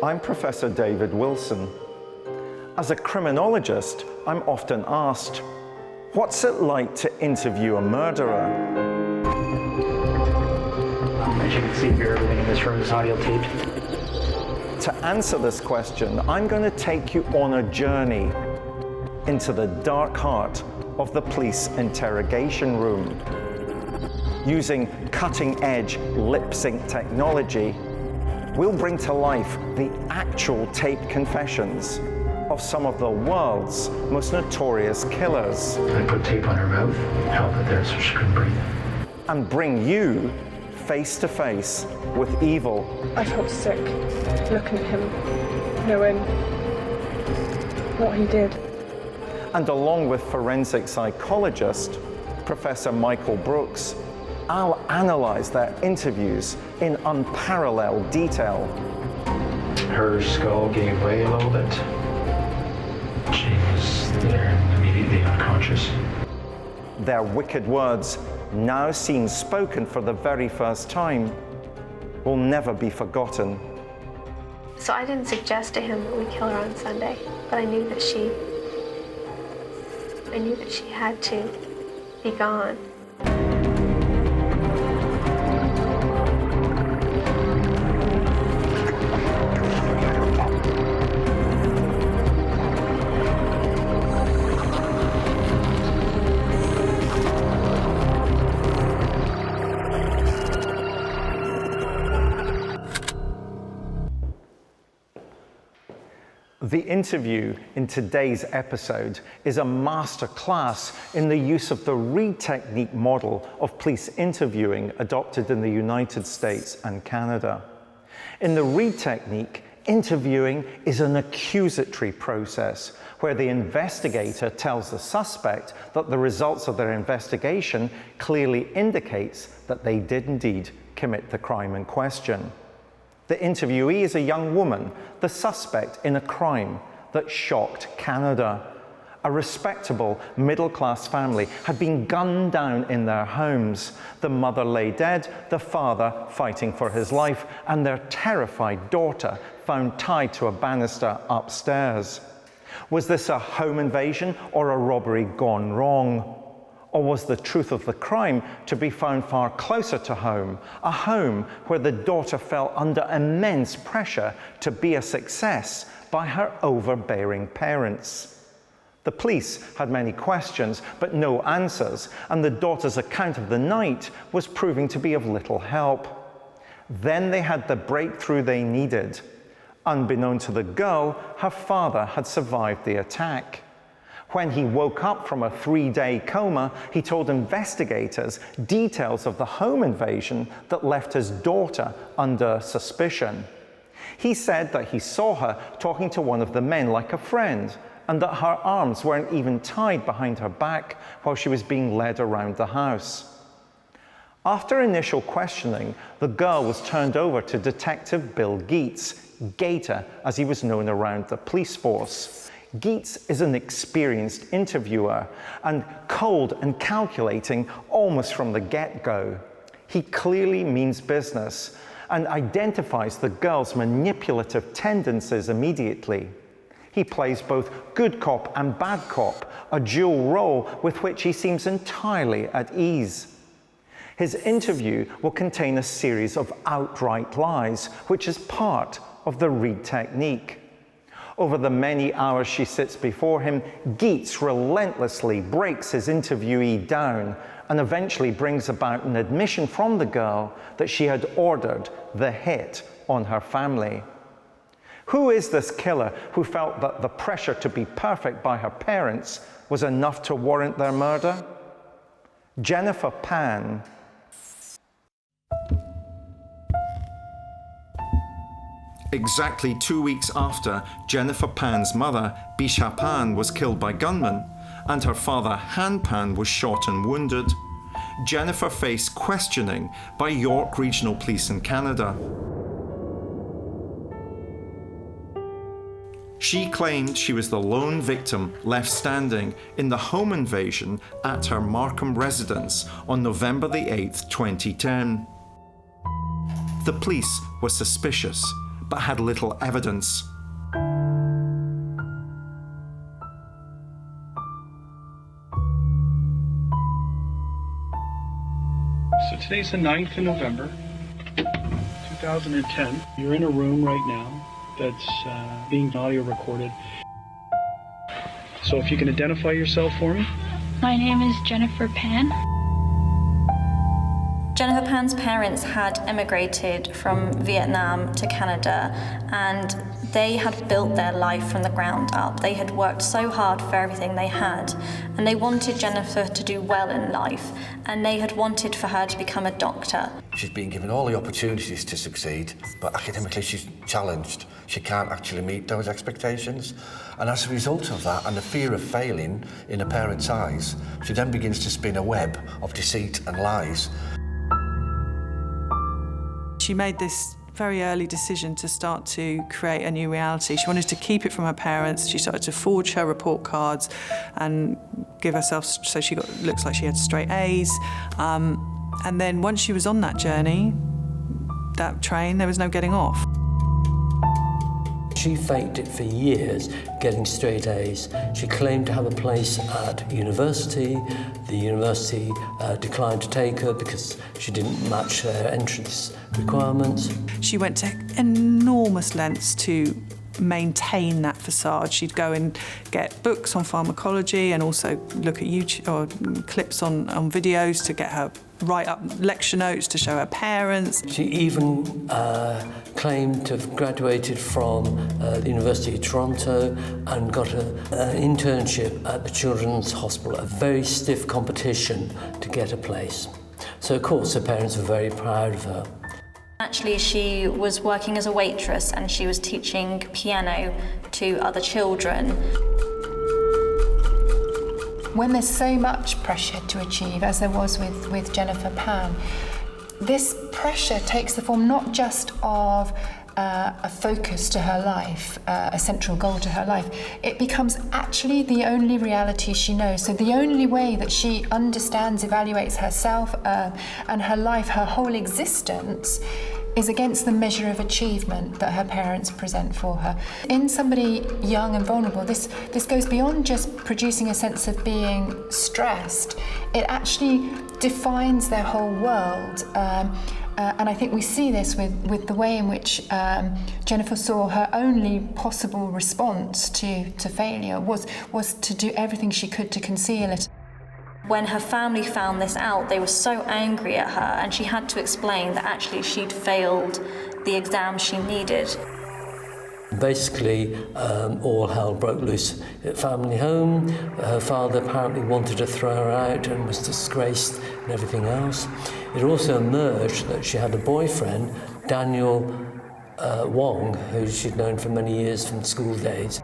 I'm Professor David Wilson. As a criminologist, I'm often asked, what's it like to interview a murderer? As you can see here, everything in this room is audio taped. To answer this question, I'm going to take you on a journey into the dark heart of the police interrogation room. Using cutting-edge lip-sync technology, we'll bring to life the actual taped confessions of some of the world's most notorious killers. I put tape on her mouth, held it there so she couldn't breathe. And bring you face to face with evil. I felt sick looking at him, knowing what he did. And along with forensic psychologist Professor Michael Brooks, I'll analyze their interviews in unparalleled detail. Her skull gave way a little bit. She was there immediately unconscious. Their wicked words, now seen spoken for the very first time, will never be forgotten. So I didn't suggest to him that we kill her on Sunday, but I knew that she had to be gone. The interview in today's episode is a masterclass in the use of the Reid technique model of police interviewing adopted in the United States and Canada. In the Reid technique, interviewing is an accusatory process where the investigator tells the suspect that the results of their investigation clearly indicates that they did indeed commit the crime in question. The interviewee is a young woman, the suspect in a crime that shocked Canada. A respectable middle-class family had been gunned down in their homes. The mother lay dead, the father fighting for his life, and their terrified daughter found tied to a banister upstairs. Was this a home invasion or a robbery gone wrong? Or was the truth of the crime to be found far closer to home, a home where the daughter fell under immense pressure to be a success by her overbearing parents? The police had many questions, but no answers, and the daughter's account of the night was proving to be of little help. Then they had the breakthrough they needed. Unbeknown to the girl, her father had survived the attack. When he woke up from a 3-day coma, he told investigators details of the home invasion that left his daughter under suspicion. He said that he saw her talking to one of the men like a friend, and that her arms weren't even tied behind her back while she was being led around the house. After initial questioning, the girl was turned over to Detective Bill Geets, Gator as he was known around the police force. Geets is an experienced interviewer and cold and calculating almost from the get-go. He clearly means business and identifies the girl's manipulative tendencies immediately. He plays both good cop and bad cop, a dual role with which he seems entirely at ease. His interview will contain a series of outright lies, which is part of the Reid technique. Over the many hours she sits before him, Geets relentlessly breaks his interviewee down and eventually brings about an admission from the girl that she had ordered the hit on her family. Who is this killer who felt that the pressure to be perfect by her parents was enough to warrant their murder? Jennifer Pan. Exactly 2 weeks after Jennifer Pan's mother, Bisha Pan, was killed by gunmen, and her father, Han Pan, was shot and wounded, Jennifer faced questioning by York Regional Police in Canada. She claimed she was the lone victim left standing in the home invasion at her Markham residence on November the 8th, 2010. The police were suspicious, but had little evidence. So today's the 9th of November, 2010. You're in a room right now that's being audio recorded. So if you can identify yourself for me. My name is Jennifer Pan. Jennifer Pan's parents had emigrated from Vietnam to Canada, and they had built their life from the ground up. They had worked so hard for everything they had, and they wanted Jennifer to do well in life, and they had wanted for her to become a doctor. She's been given all the opportunities to succeed, but academically she's challenged. She can't actually meet those expectations. And as a result of that, and the fear of failing in her parents' eyes, she then begins to spin a web of deceit and lies. She made this very early decision to start to create a new reality. She wanted to keep it from her parents. She started to forge her report cards and give herself, so she looks like she had straight A's. And then once she was on that journey, that train, there was no getting off. She faked it for years, getting straight A's. She claimed to have a place at university. The university declined to take her because she didn't match their entrance requirements. She went to enormous lengths to maintain that facade. She'd go and get books on pharmacology and also look at YouTube or clips on videos to get her write up lecture notes to show her parents. She even claimed to have graduated from the University of Toronto and got an internship at the Children's Hospital, a very stiff competition to get a place. So of course her parents were very proud of her. Actually, she was working as a waitress and she was teaching piano to other children. When there's so much pressure to achieve, as there was with Jennifer Pan, this pressure takes the form not just of a focus to her life, a central goal to her life. It becomes actually the only reality she knows. So the only way that she understands, evaluates herself and her life, her whole existence, is against the measure of achievement that her parents present for her. In somebody young and vulnerable, this goes beyond just producing a sense of being stressed. It actually defines their whole world. And I think we see this with the way in which Jennifer saw her only possible response to failure was to do everything she could to conceal it. When her family found this out, they were so angry at her, and she had to explain that actually she'd failed the exam she needed. Basically, all hell broke loose at family home. Her father apparently wanted to throw her out and was disgraced and everything else. It also emerged that she had a boyfriend, Daniel Wong, who she'd known for many years from school days.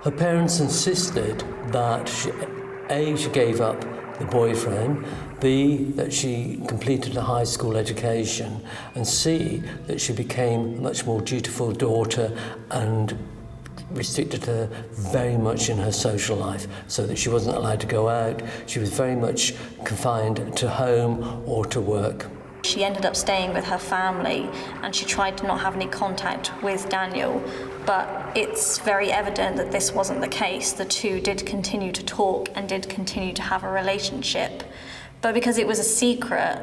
Her parents insisted that she gave up the boyfriend, B, that she completed a high school education, and C, that she became a much more dutiful daughter and restricted her very much in her social life, so that she wasn't allowed to go out. She was very much confined to home or to work. She ended up staying with her family, and she tried to not have any contact with Daniel, but it's very evident that this wasn't the case. The two did continue to talk and did continue to have a relationship. But because it was a secret,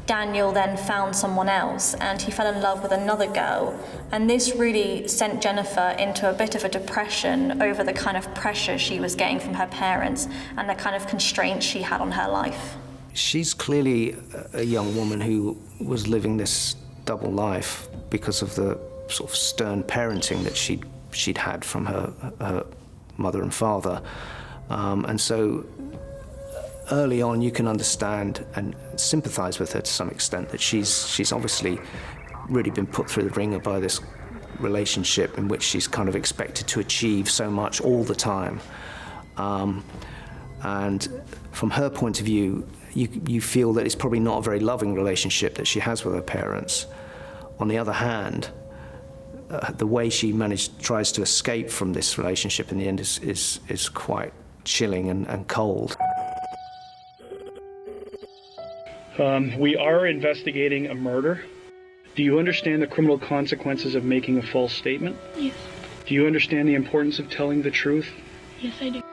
Daniel then found someone else and he fell in love with another girl. And this really sent Jennifer into a bit of a depression over the kind of pressure she was getting from her parents and the kind of constraints she had on her life. She's clearly a young woman who was living this double life because of the sort of stern parenting that she'd had from her mother and father. And so early on you can understand and sympathise with her to some extent, that she's obviously really been put through the ringer by this relationship in which she's kind of expected to achieve so much all the time. And from her point of view, you feel that it's probably not a very loving relationship that she has with her parents. On the other hand, the way she tries to escape from this relationship in the end is quite chilling and cold. We are investigating a murder, Do you understand the criminal consequences of making a false statement? Yes. Do you understand the importance of telling the truth? Yes, I do.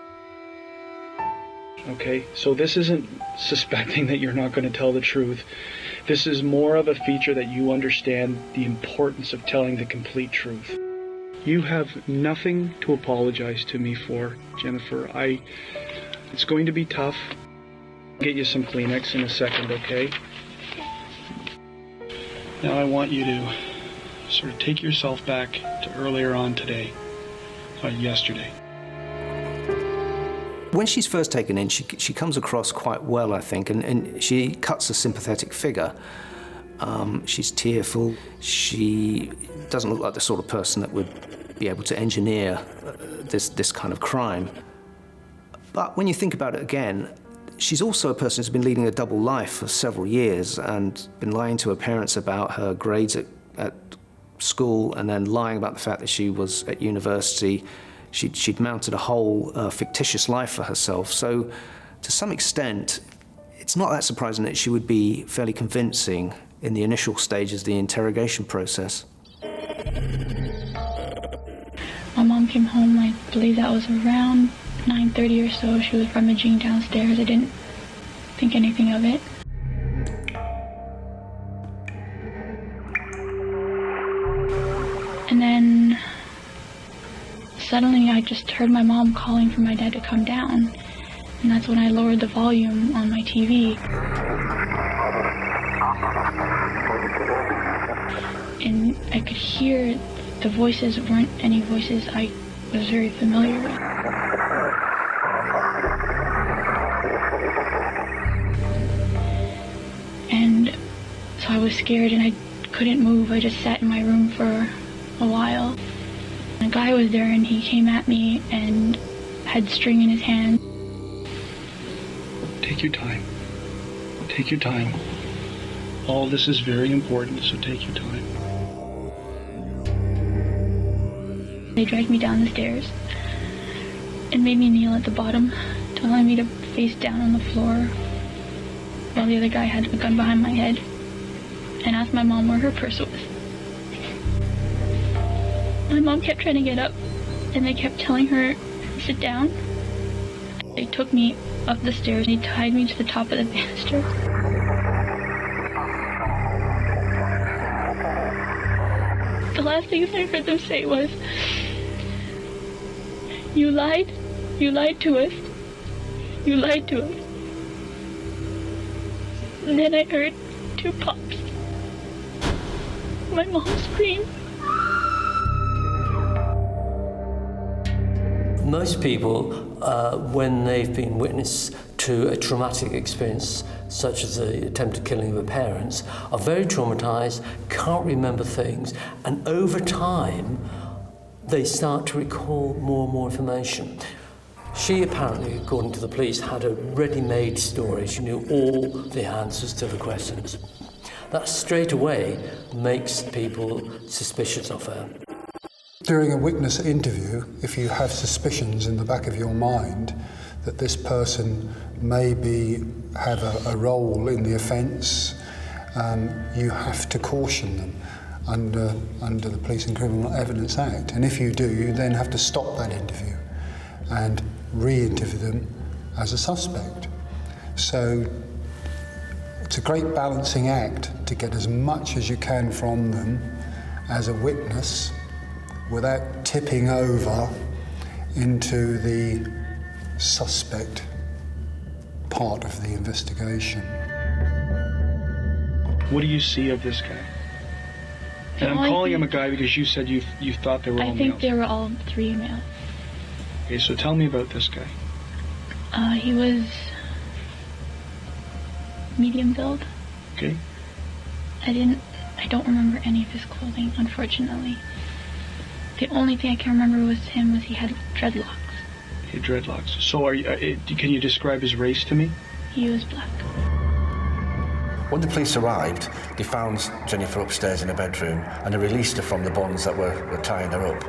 Okay, so this isn't suspecting that you're not going to tell the truth. This is more of a feature that you understand the importance of telling the complete truth. You have nothing to apologize to me for, Jennifer. It's going to be tough. I'll get you some Kleenex in a second, okay? Now I want you to sort of take yourself back to earlier on today, yesterday. When she's first taken in, she comes across quite well, I think, and she cuts a sympathetic figure. She's tearful. She doesn't look like the sort of person that would be able to engineer this kind of crime. But when you think about it again, she's also a person who's been leading a double life for several years and been lying to her parents about her grades at school, and then lying about the fact that she was at university. She'd mounted a whole fictitious life for herself. So to some extent, it's not that surprising that she would be fairly convincing in the initial stages of the interrogation process. My mom came home, I believe that was around 9:30 or so. She was rummaging downstairs. I didn't think anything of it. And then suddenly I just heard my mom calling for my dad to come down. And that's when I lowered the volume on my TV. And I could hear the voices weren't any voices I was very familiar with. And so I was scared and I couldn't move. I just sat in my room for a while. A guy was there and he came at me and had string in his hand. Take your time. Take your time. All this is very important, so take your time. They dragged me down the stairs and made me kneel at the bottom, telling me to face down on the floor while the other guy had a gun behind my head, and asked my mom where her purse was. My mom kept trying to get up, and they kept telling her, sit down. They took me up the stairs and they tied me to the top of the banister. The last thing I heard them say was, you lied to us, you lied to us. And then I heard two pops. My mom screamed. Most people, when they've been witness to a traumatic experience, such as the attempted killing of their parents, are very traumatized, can't remember things, and over time, they start to recall more and more information. She apparently, according to the police, had a ready-made story. She knew all the answers to the questions. That straight away makes people suspicious of her. During a witness interview, if you have suspicions in the back of your mind that this person may have a role in the offence, you have to caution them under the Police and Criminal Evidence Act. And if you do, you then have to stop that interview and re-interview them as a suspect. So it's a great balancing act to get as much as you can from them as a witness without tipping over into the suspect part of the investigation. What do you see of this guy? And I'm calling him a guy because you said you thought they were all males. I think they were all three males. Okay, so tell me about this guy. He was medium build. Okay. I don't remember any of his clothing, unfortunately. The only thing I can remember was he had dreadlocks. He had dreadlocks. So can you describe his race to me? He was black. When the police arrived, they found Jennifer upstairs in her bedroom and they released her from the bonds that were tying her up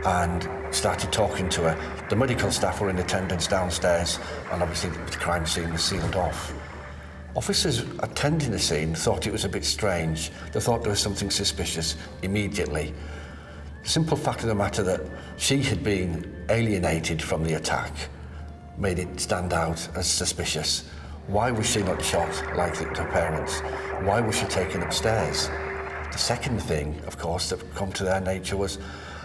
and started talking to her. The medical staff were in attendance downstairs and obviously the crime scene was sealed off. Officers attending the scene thought it was a bit strange. They thought there was something suspicious immediately. The simple fact of the matter that she had been alienated from the attack made it stand out as suspicious. Why was she not shot like her parents? Why was she taken upstairs? The second thing, of course, that come to their nature was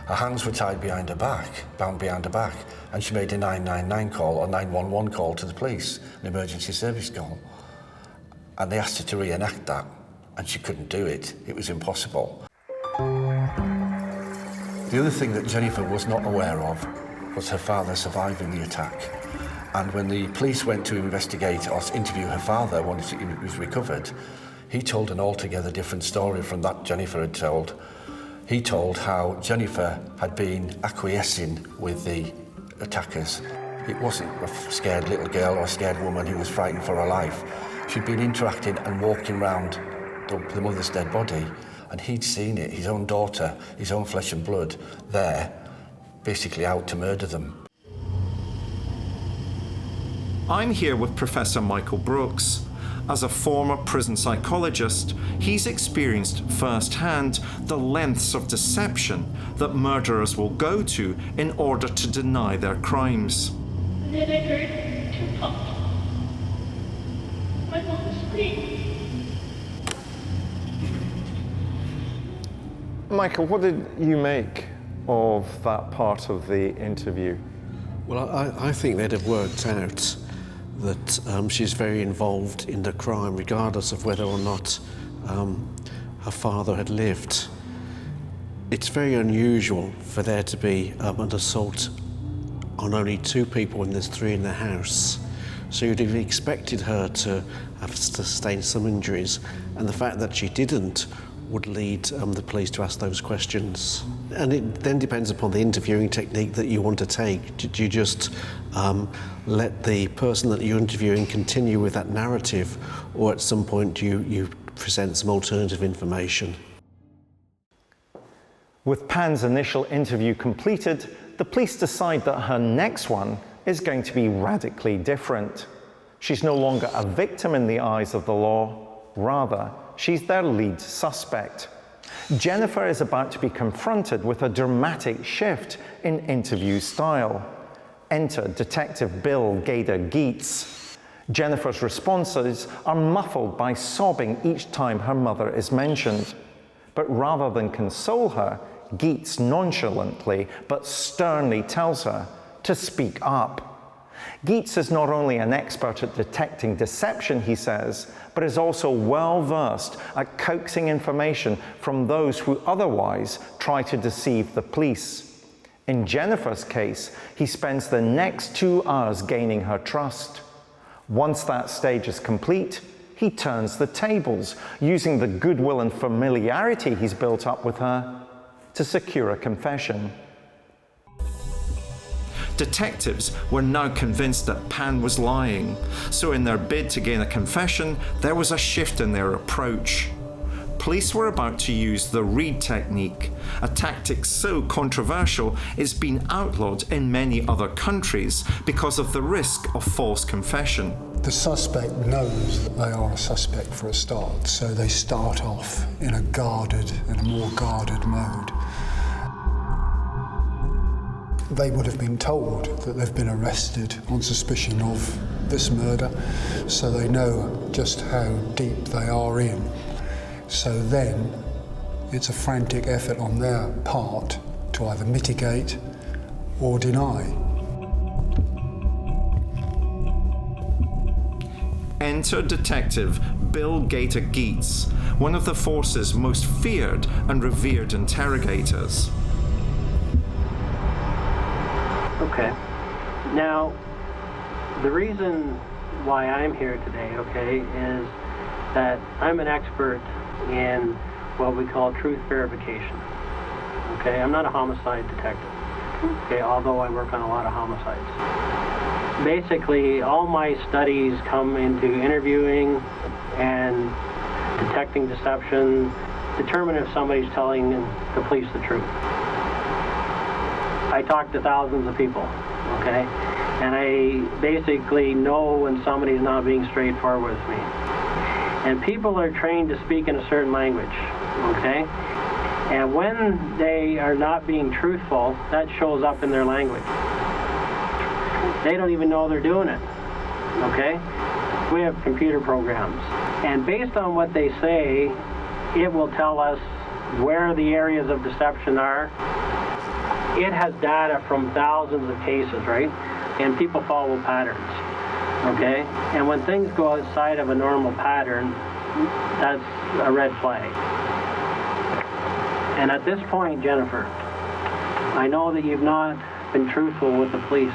her hands were tied behind her back, bound behind her back, and she made a 999 call or 911 call to the police, an emergency service call. And they asked her to reenact that, and she couldn't do it. It was impossible. The other thing that Jennifer was not aware of was her father surviving the attack. And when the police went to investigate or interview her father once he was recovered, he told an altogether different story from that Jennifer had told. He told how Jennifer had been acquiescing with the attackers. It wasn't a scared little girl or a scared woman who was frightened for her life. She'd been interacting and walking around the mother's dead body, and he'd seen it, his own daughter, his own flesh and blood, there, basically out to murder them. I'm here with Professor Michael Brooks. As a former prison psychologist, he's experienced firsthand the lengths of deception that murderers will go to in order to deny their crimes. And then I heard two pops. My mom screamed. Michael, what did you make of that part of the interview? Well, I think they'd have worked out that she's very involved in the crime, regardless of whether or not her father had lived. It's very unusual for there to be an assault on only two people when there's three in the house. So you'd have expected her to have sustained some injuries, and the fact that she didn't would lead the police to ask those questions. And it then depends upon the interviewing technique that you want to take. Do you just let the person that you're interviewing continue with that narrative, or at some point you present some alternative information? With Pan's initial interview completed, the police decide that her next one is going to be radically different. She's no longer a victim in the eyes of the law, rather, she's their lead suspect. Jennifer is about to be confronted with a dramatic shift in interview style. Enter Detective Bill Gader-Geets. Jennifer's responses are muffled by sobbing each time her mother is mentioned. But rather than console her, Geets nonchalantly but sternly tells her to speak up. Geets is not only an expert at detecting deception, he says, but is also well-versed at coaxing information from those who otherwise try to deceive the police. In Jennifer's case, he spends the next 2 hours gaining her trust. Once that stage is complete, he turns the tables, using the goodwill and familiarity he's built up with her to secure a confession. Detectives were now convinced that Pan was lying, so in their bid to gain a confession, there was a shift in their approach. Police were about to use the Reid technique, a tactic so controversial it's been outlawed in many other countries because of the risk of false confession. The suspect knows that they are a suspect for a start, so they start off in a more guarded mode. They would have been told that they've been arrested on suspicion of this murder, so they know just how deep they are in. So then, it's a frantic effort on their part to either mitigate or deny. Enter Detective Bill Gader-Geets, one of the force's most feared and revered interrogators. Okay. Now, the reason why I'm here today, okay, is that I'm an expert in what we call truth verification. Okay, I'm not a homicide detective. Okay, although I work on a lot of homicides. Basically, all my studies come into interviewing and detecting deception, determine if somebody's telling the police the truth. I talk to thousands of people, okay? And I basically know when somebody's not being straightforward with me. And people are trained to speak in a certain language, okay? And when they are not being truthful, that shows up in their language. They don't even know they're doing it, okay? We have computer programs, and based on what they say, it will tell us where the areas of deception are. It has data from thousands of cases, right? And people follow patterns, okay? And when things go outside of a normal pattern, that's a red flag. And at this point, Jennifer, I know that you've not been truthful with the police.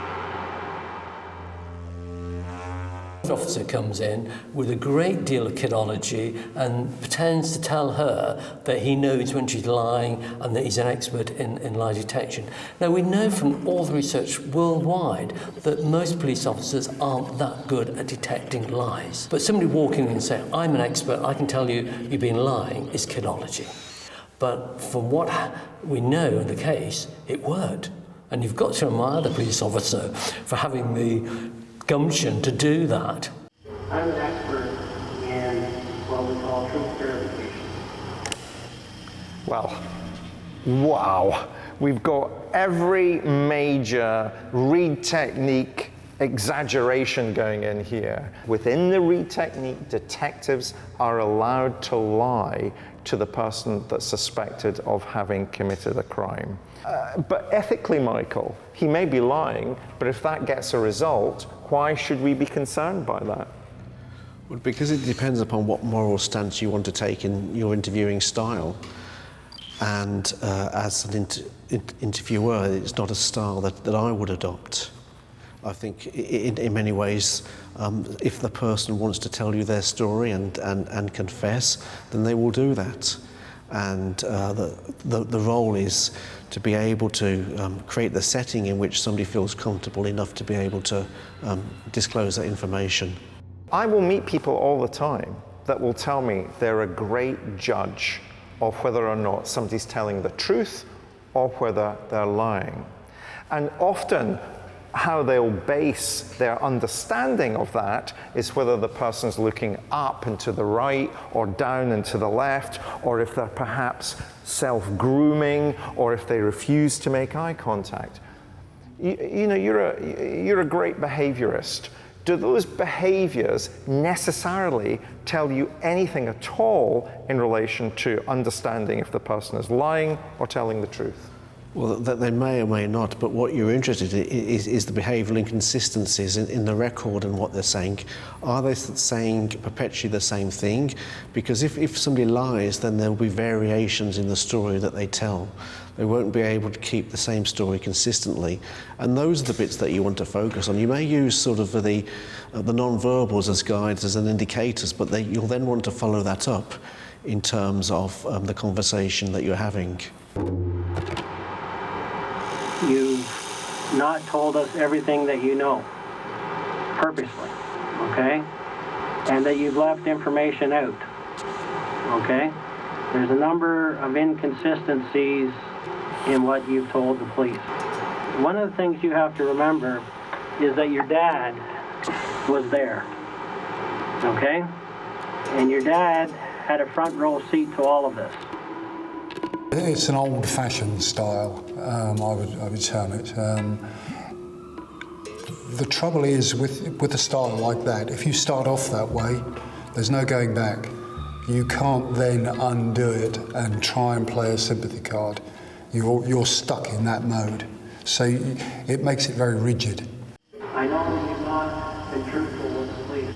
The officer comes in with a great deal of kidology and pretends to tell her that he knows when she's lying and that he's an expert in lie detection. Now, we know from all the research worldwide that most police officers aren't that good at detecting lies. But somebody walking in and saying, I'm an expert, I can tell you you've been lying, is kidology. But from what we know in the case, it worked. And you've got to admire the police officer for having the gumption to do that. I'm an expert in what we call truth verification. Well, wow. We've got every major Reid technique exaggeration going in here. Within the Reid technique, detectives are allowed to lie to the person that's suspected of having committed a crime. But ethically, Michael, he may be lying, but if that gets a result, why should we be concerned by that? Well, because it depends upon what moral stance you want to take in your interviewing style. And as an interviewer, it's not a style that I would adopt. I think in many ways, if the person wants to tell you their story and confess, then they will do that. And the role is to be able to create the setting in which somebody feels comfortable enough to be able to disclose that information. I will meet people all the time that will tell me they're a great judge of whether or not somebody's telling the truth or whether they're lying. And often, how they'll base their understanding of that is whether the person's looking up and to the right or down and to the left, or if they're perhaps self-grooming, or if they refuse to make eye contact. You know, you're a great behaviorist. Do those behaviors necessarily tell you anything at all in relation to understanding if the person is lying or telling the truth? Well, that they may or may not, but what you're interested in is the behavioural inconsistencies in the record and what they're saying. Are they saying perpetually the same thing? Because if somebody lies, then there will be variations in the story that they tell. They won't be able to keep the same story consistently. And those are the bits that you want to focus on. You may use sort of the non-verbals as guides, as an indicators, but you'll then want to follow that up in terms of the conversation that you're having. You've not told us everything that you know, purposely, okay? And that you've left information out, okay? There's a number of inconsistencies in what you've told the police. One of the things you have to remember is that your dad was there, okay? And your dad had a front row seat to all of this. It's an old-fashioned style, I would term it. The trouble is with a style like that, if you start off that way, there's no going back. You can't then undo it and try and play a sympathy card. You're stuck in that mode. So it makes it very rigid. I know that you've not been truthful with the police.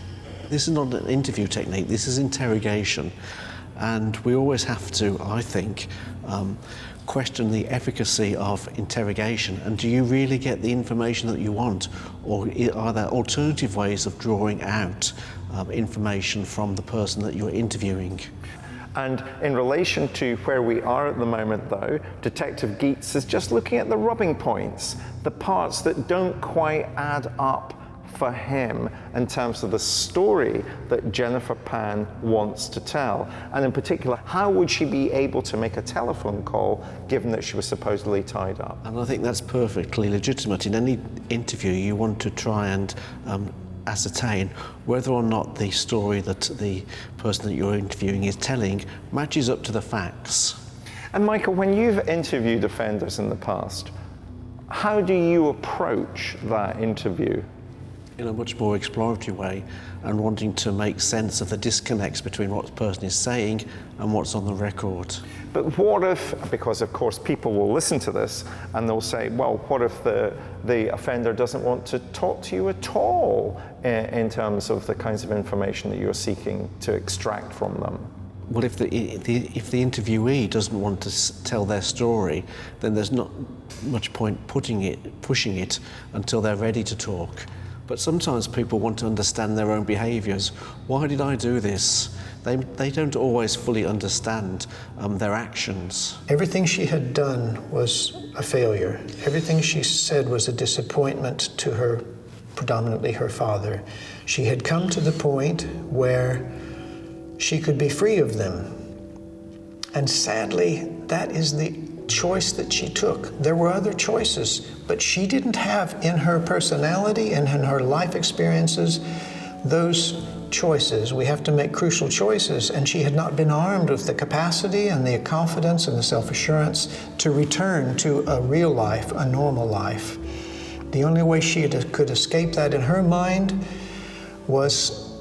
This is not an interview technique, this is interrogation. And we always have to, I think, question the efficacy of interrogation. And do you really get the information that you want? Or are there alternative ways of drawing out information from the person that you're interviewing? And in relation to where we are at the moment, though, Detective Geets is just looking at the rubbing points, the parts that don't quite add up for him in terms of the story that Jennifer Pan wants to tell. And in particular, how would she be able to make a telephone call given that she was supposedly tied up? And I think that's perfectly legitimate. In any interview, you want to try and ascertain whether or not the story that the person that you're interviewing is telling matches up to the facts. And Michael, when you've interviewed offenders in the past, how do you approach that interview? In a much more exploratory way, and wanting to make sense of the disconnects between what the person is saying and what's on the record. But what if, because of course people will listen to this and they'll say, well, what if the offender doesn't want to talk to you at all in terms of the kinds of information that you're seeking to extract from them? Well, if the interviewee doesn't want to tell their story, then there's not much point pushing it until they're ready to talk. But sometimes people want to understand their own behaviours. Why did I do this? They don't always fully understand their actions. Everything she had done was a failure. Everything she said was a disappointment to her, predominantly her father. She had come to the point where she could be free of them. And sadly, that is the choice that she took. There were other choices, but she didn't have in her personality and in her life experiences those choices. We have to make crucial choices, and she had not been armed with the capacity and the confidence and the self-assurance to return to a real life, a normal life. The only way she could escape that in her mind was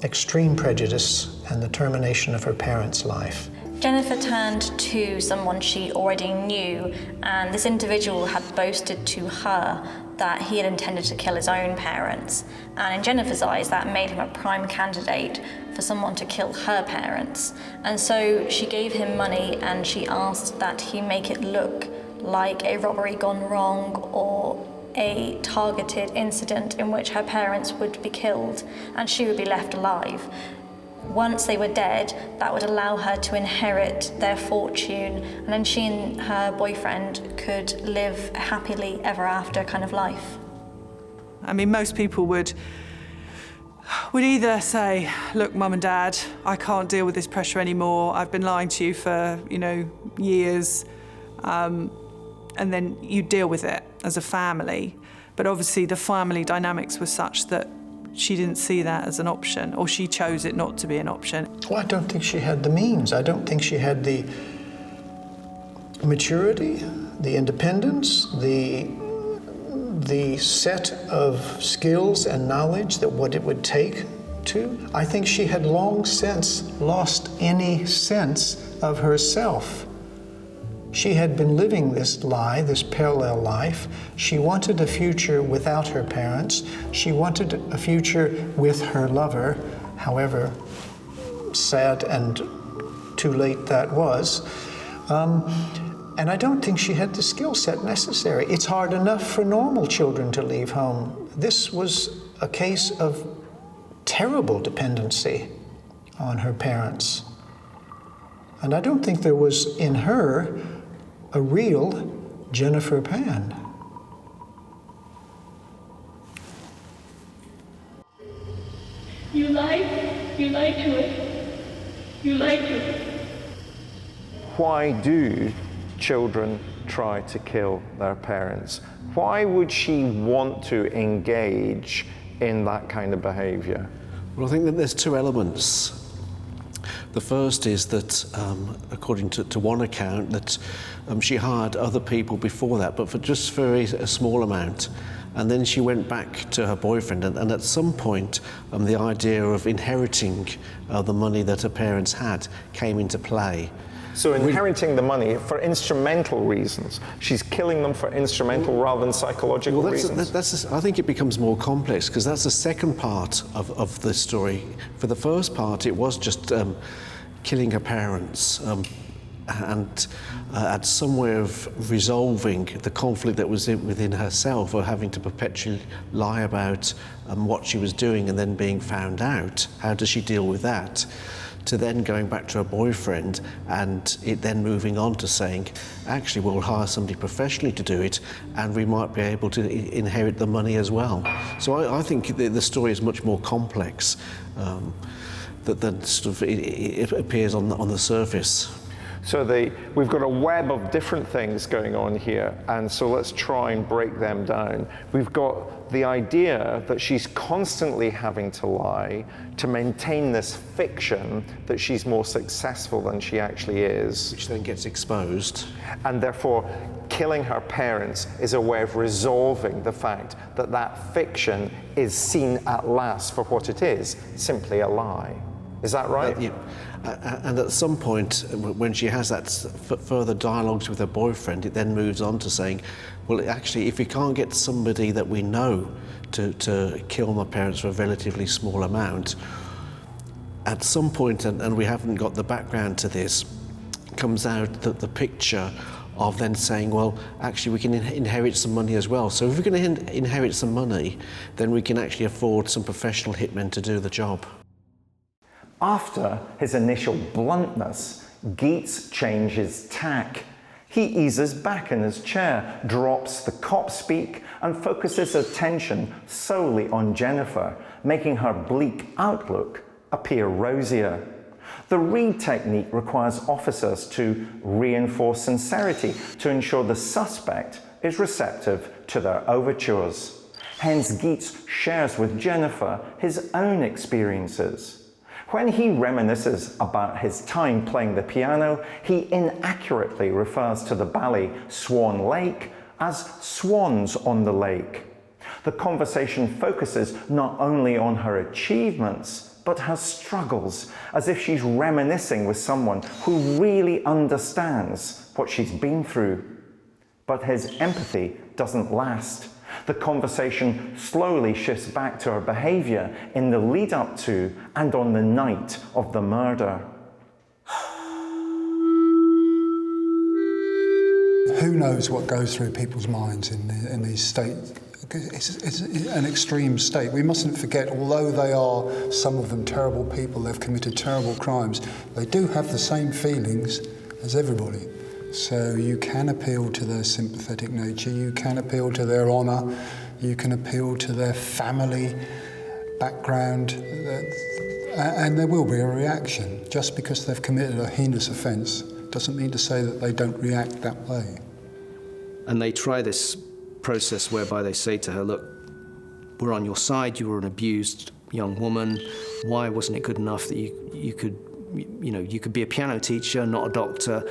extreme prejudice and the termination of her parents' life. Jennifer turned to someone she already knew, and this individual had boasted to her that he had intended to kill his own parents. And in Jennifer's eyes, that made him a prime candidate for someone to kill her parents. And so she gave him money and she asked that he make it look like a robbery gone wrong or a targeted incident in which her parents would be killed and she would be left alive. Once they were dead, that would allow her to inherit their fortune, and then she and her boyfriend could live happily ever after kind of life. I mean, most people would either say, look, Mum and Dad, I can't deal with this pressure anymore. I've been lying to you for, years. And then you deal with it as a family. But obviously the family dynamics were such that she didn't see that as an option, or she chose it not to be an option. Well, I don't think she had the means. I don't think she had the maturity, the independence, the set of skills and knowledge that what it would take to. I think she had long since lost any sense of herself. She had been living this lie, this parallel life. She wanted a future without her parents. She wanted a future with her lover, however sad and too late that was. And I don't think she had the skill set necessary. It's hard enough for normal children to leave home. This was a case of terrible dependency on her parents. And I don't think there was in her a real Jennifer Pan. You lied to it. You lied to it. Why do children try to kill their parents? Why would she want to engage in that kind of behavior? Well, I think that there's two elements. The first is that, according to one account, that she hired other people before that, but for just a small amount. And then she went back to her boyfriend, and at some point, the idea of inheriting the money that her parents had came into play. So inheriting the money for instrumental reasons. She's killing them for instrumental rather than psychological reasons. I think it becomes more complex, because that's the second part of the story. For the first part, it was just killing her parents and had some way of resolving the conflict that was within herself, or having to perpetually lie about what she was doing and then being found out. How does she deal with that? To then going back to her boyfriend, and it then moving on to saying, actually, we'll hire somebody professionally to do it, and we might be able to inherit the money as well. So I think the story is much more complex than sort of it appears on the surface. So we've got a web of different things going on here, and so let's try and break them down. We've got the idea that she's constantly having to lie to maintain this fiction that she's more successful than she actually is. Which then gets exposed. And therefore, killing her parents is a way of resolving the fact that that fiction is seen at last for what it is, simply a lie. Is that right? Yeah. And at some point, when she has that further dialogues with her boyfriend, it then moves on to saying, well, actually, if we can't get somebody that we know to kill my parents for a relatively small amount, at some point, and we haven't got the background to this, comes out the picture of then saying, well, actually, we can inherit some money as well. So if we're going to inherit some money, then we can actually afford some professional hitmen to do the job. After his initial bluntness, Geets changes tack. He eases back in his chair, drops the cop speak, and focuses attention solely on Jennifer, making her bleak outlook appear rosier. The Reid technique requires officers to reinforce sincerity to ensure the suspect is receptive to their overtures. Hence, Geets shares with Jennifer his own experiences. When he reminisces about his time playing the piano, he inaccurately refers to the Bally Swan Lake as swans on the lake. The conversation focuses not only on her achievements, but her struggles, as if she's reminiscing with someone who really understands what she's been through. But his empathy doesn't last. The conversation slowly shifts back to her behaviour in the lead up to and on the night of the murder. Who knows what goes through people's minds in these states? It's an extreme state. We mustn't forget, although they are, some of them, terrible people, they've committed terrible crimes, they do have the same feelings as everybody. So you can appeal to their sympathetic nature, you can appeal to their honour, you can appeal to their family background, and there will be a reaction. Just because they've committed a heinous offence doesn't mean to say that they don't react that way. And they try this process whereby they say to her, look, we're on your side, you were an abused young woman, why wasn't it good enough that you could be a piano teacher, not a doctor?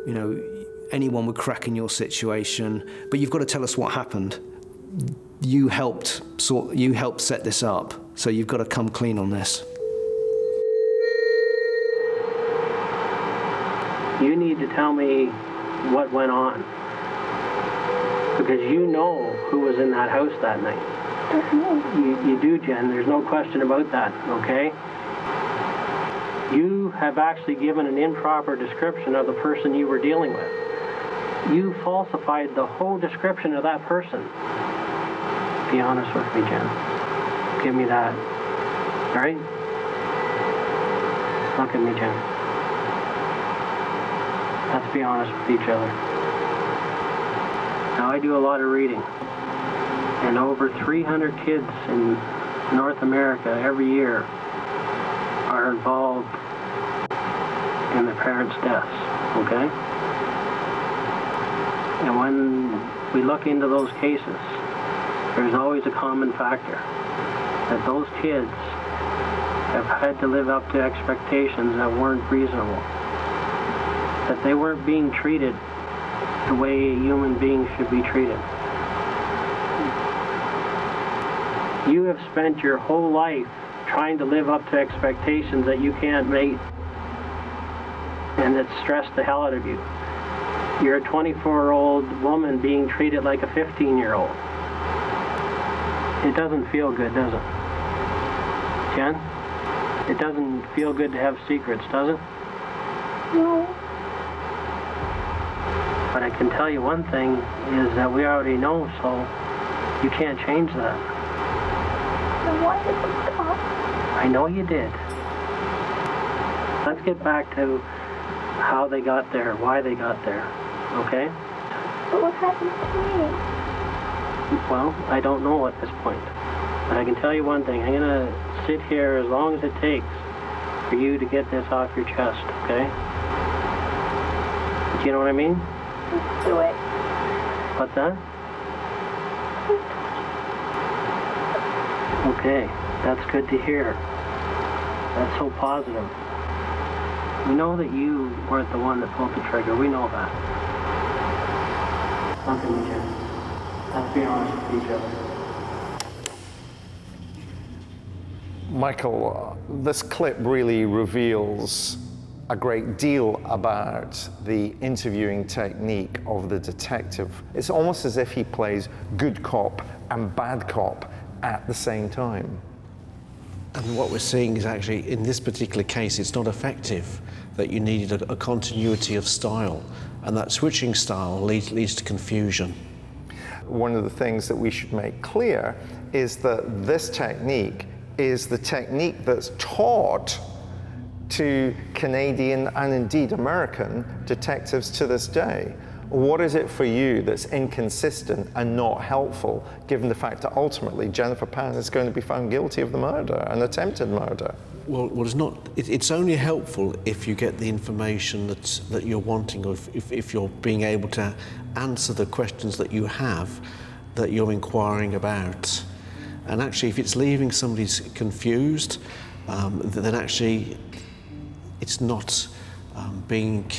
You know, anyone would crack in your situation, but you've got to tell us what happened. You helped set this up, so you've got to come clean on this. You need to tell me what went on, because you know who was in that house that night. You do, Jen. There's no question about that, okay? You have actually given an improper description of the person you were dealing with. You falsified the whole description of that person. Be honest with me, Jen. Give me that. All right? Look at me, Jen. Let's be honest with each other. Now, I do a lot of reading. And over 300 kids in North America every year are involved in their parents' deaths, okay? And when we look into those cases, there's always a common factor, that those kids have had to live up to expectations that weren't reasonable, that they weren't being treated the way a human being should be treated. You have spent your whole life trying to live up to expectations that you can't meet, and that stress the hell out of you. You're a 24-year-old woman being treated like a 15-year-old. It doesn't feel good, does it? Jen? It doesn't feel good to have secrets, does it? No. But I can tell you one thing is that we already know, so you can't change that. Then why did it stop? I know you did. Let's get back to how they got there, why they got there, okay? But what happened to me? Well, I don't know at this point. But I can tell you one thing. I'm going to sit here as long as it takes for you to get this off your chest, okay? Do you know what I mean? Do it. What's that? Okay, that's good to hear. That's so positive. We know that you weren't the one that pulled the trigger. We know that. Something we can. Let's be honest with each other. Michael, this clip really reveals a great deal about the interviewing technique of the detective. It's almost as if he plays good cop and bad cop at the same time. And what we're seeing is actually, in this particular case, it's not effective, that you needed a continuity of style, and that switching style leads to confusion. One of the things that we should make clear is that this technique is the technique that's taught to Canadian and indeed American detectives to this day. What is it for you that's inconsistent and not helpful, given the fact that ultimately Jennifer Pan is going to be found guilty of the murder, an attempted murder? Well, it's not. It's only helpful if you get the information that you're wanting, or if you're being able to answer the questions that you have, that you're inquiring about. And actually, if it's leaving somebody confused, then actually it's not being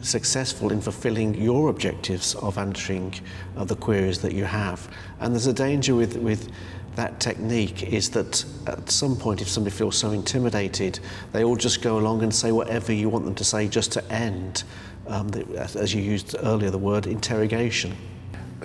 successful in fulfilling your objectives of answering the queries that you have. And there's a danger with that technique is that at some point, if somebody feels so intimidated, they all just go along and say whatever you want them to say just to end, as you used earlier, the word interrogation.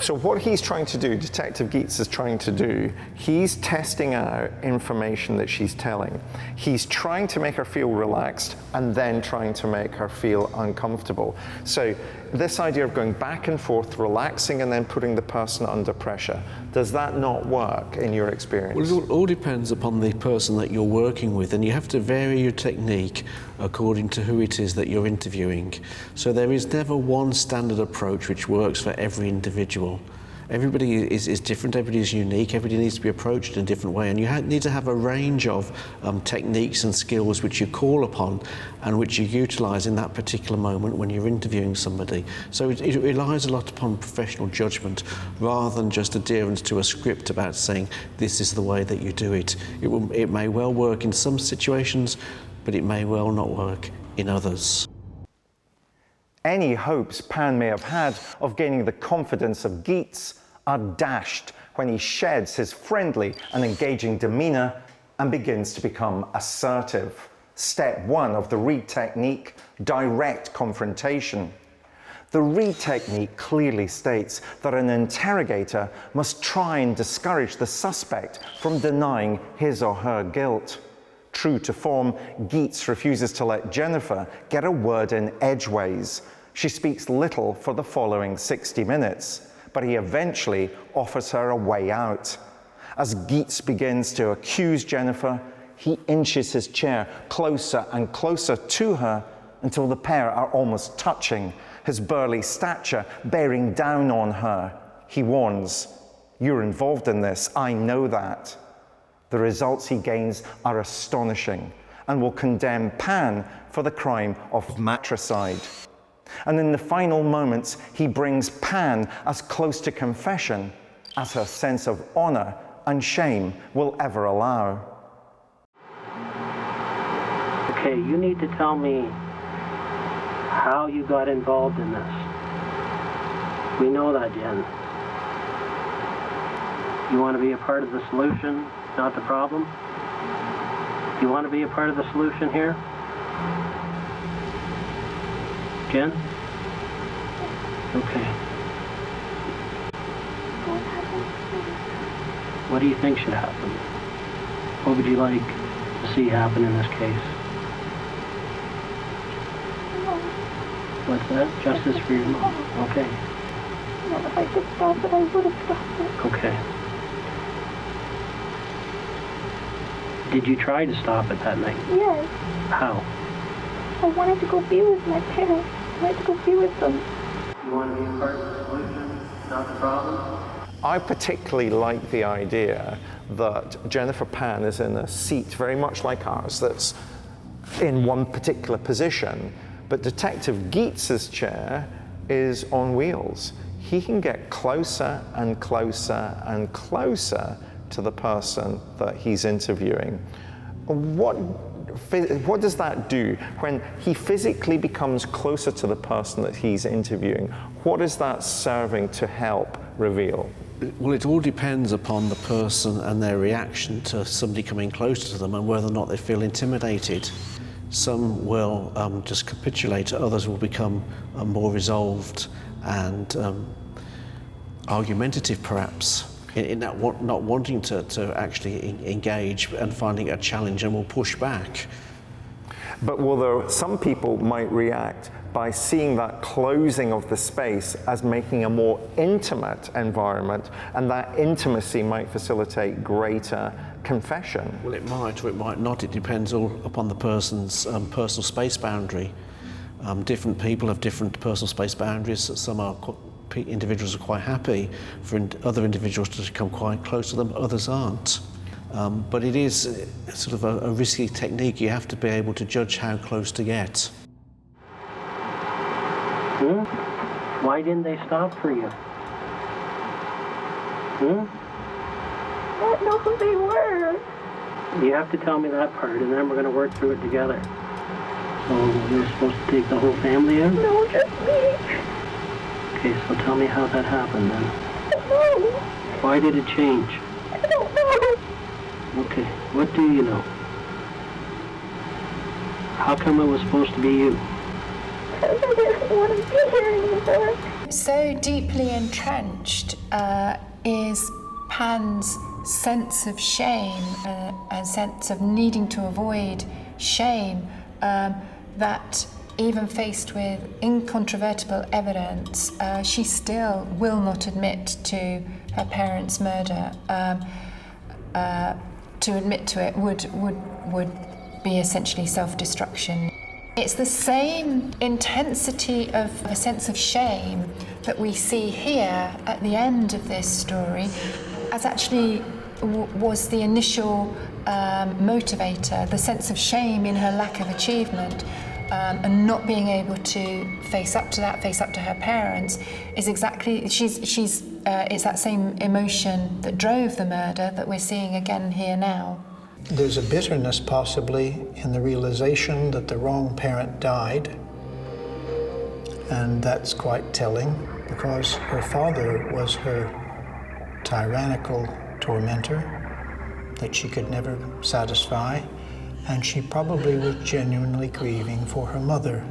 So what he's trying to do, Detective Geets is trying to do, he's testing out information that she's telling. He's trying to make her feel relaxed and then trying to make her feel uncomfortable. So this idea of going back and forth, relaxing and then putting the person under pressure, does that not work in your experience? Well, it all depends upon the person that you're working with, and you have to vary your technique according to who it is that you're interviewing. So there is never one standard approach which works for every individual. Everybody is different, everybody is unique, everybody needs to be approached in a different way, and you need to have a range of techniques and skills which you call upon and which you utilise in that particular moment when you're interviewing somebody. So it relies a lot upon professional judgment rather than just adherence to a script about saying this is the way that you do it. It may well work in some situations, but it may well not work in others. Any hopes Pan may have had of gaining the confidence of Geets are dashed when he sheds his friendly and engaging demeanour and begins to become assertive. Step 1 of the Reid technique, direct confrontation. The Reid technique clearly states that an interrogator must try and discourage the suspect from denying his or her guilt. True to form, Geets refuses to let Jennifer get a word in edgeways. She speaks little for the following 60 minutes, but he eventually offers her a way out. As Geets begins to accuse Jennifer, he inches his chair closer and closer to her until the pair are almost touching, his burly stature bearing down on her. He warns, "You're involved in this, I know that." The results he gains are astonishing and will condemn Pan for the crime of matricide. And in the final moments, he brings Pan as close to confession as her sense of honor and shame will ever allow. Okay, you need to tell me how you got involved in this. We know that, Jen. You want to be a part of the solution, not the problem? You want to be a part of the solution here? Jen? Okay. What do you think should happen? What would you like to see happen in this case? What's that? Justice for your mom. Okay. Well, if I could stop it, I would have stopped it. Okay. Did you try to stop it that night? Yes. How? I wanted to go be with my parents. I wanted to go be with them. You want to be a part of the solution, not the problem? I particularly like the idea that Jennifer Pan is in a seat very much like ours that's in one particular position, But Detective Geetz's chair is on wheels. He can get closer and closer and closer to the person that he's interviewing. What does that do when he physically becomes closer to the person that he's interviewing? What is that serving to help reveal? Well, it all depends upon the person and their reaction to somebody coming closer to them and whether or not they feel intimidated. Some will just capitulate, others will become more resolved and argumentative, perhaps, in that not wanting to actually engage and finding a challenge, and will push back. But some people might react by seeing that closing of the space as making a more intimate environment, and that intimacy might facilitate greater confession. Well, it might or it might not. It depends all upon the person's personal space boundary. Different people have different personal space boundaries. Some individuals are quite happy for other individuals to come quite close to them, others aren't. But it is sort of a risky technique. You have to be able to judge how close to get. Why didn't they stop for you? I don't know who they were. You have to tell me that part, and then we're going to work through it together. So you're supposed to take the whole family in? No, just me. Okay, so tell me how that happened then. I don't know. Why did it change? I don't know. Okay, what do you know? How come it was supposed to be you? Because I didn't want to be here anymore. So deeply entrenched is Pan's sense of shame, a sense of needing to avoid shame, that even faced with incontrovertible evidence, she still will not admit to her parents' murder. To admit to it would be essentially self-destruction. It's the same intensity of a sense of shame that we see here at the end of this story as actually was the initial motivator. The sense of shame in her lack of achievement and not being able to face up to her parents is exactly, it's that same emotion that drove the murder that we're seeing again here now. There's a bitterness possibly in the realization that the wrong parent died, and that's quite telling because her father was her tyrannical tormentor that she could never satisfy, and she probably was genuinely grieving for her mother,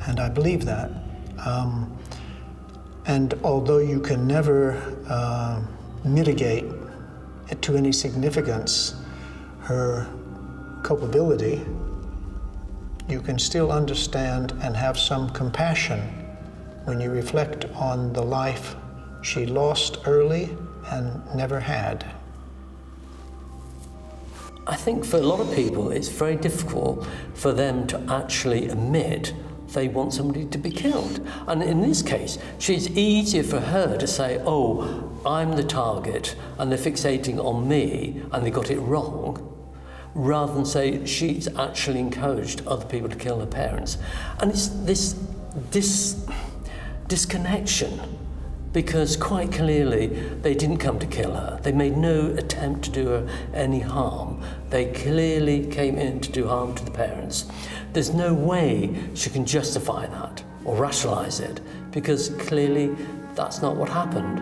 and I believe that. And although you can never mitigate it to any significance her culpability, you can still understand and have some compassion when you reflect on the life she lost early and never had. I think for a lot of people it's very difficult for them to actually admit they want somebody to be killed. And in this case, it's easier for her to say, oh, I'm the target and they're fixating on me and they got it wrong, rather than say she's actually encouraged other people to kill her parents. And it's this disconnection, because quite clearly they didn't come to kill her. They made no attempt to do her any harm. They clearly came in to do harm to the parents. There's no way she can justify that or rationalize it, because clearly that's not what happened.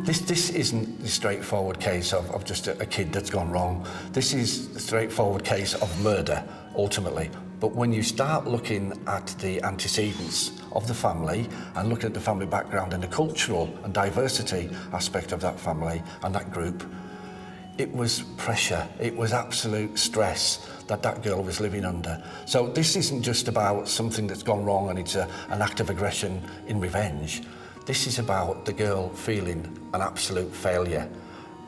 This isn't the straightforward case of just a kid that's gone wrong. This is the straightforward case of murder, ultimately. But when you start looking at the antecedents of the family and looking at the family background and the cultural and diversity aspect of that family and that group, it was pressure, it was absolute stress that girl was living under. So this isn't just about something that's gone wrong and it's an act of aggression in revenge. This is about the girl feeling an absolute failure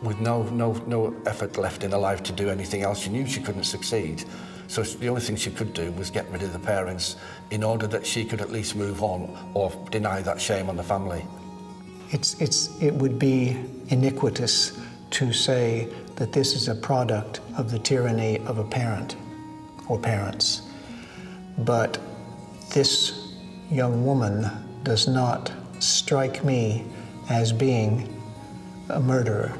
with no effort left in her life to do anything else. She knew she couldn't succeed. So the only thing she could do was get rid of the parents in order that she could at least move on or deny that shame on the family. It would be iniquitous to say that this is a product of the tyranny of a parent or parents. But this young woman does not strike me as being a murderer.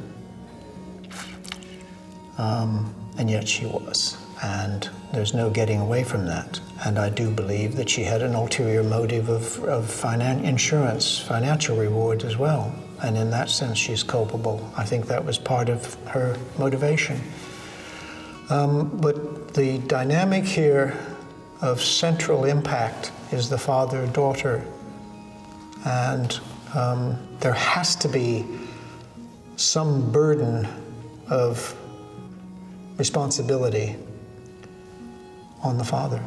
And yet she was. And there's no getting away from that. And I do believe that she had an ulterior motive of financial rewards as well. And in that sense, she's culpable. I think that was part of her motivation. But the dynamic here of central impact is the father-daughter. And there has to be some burden of responsibility on the father.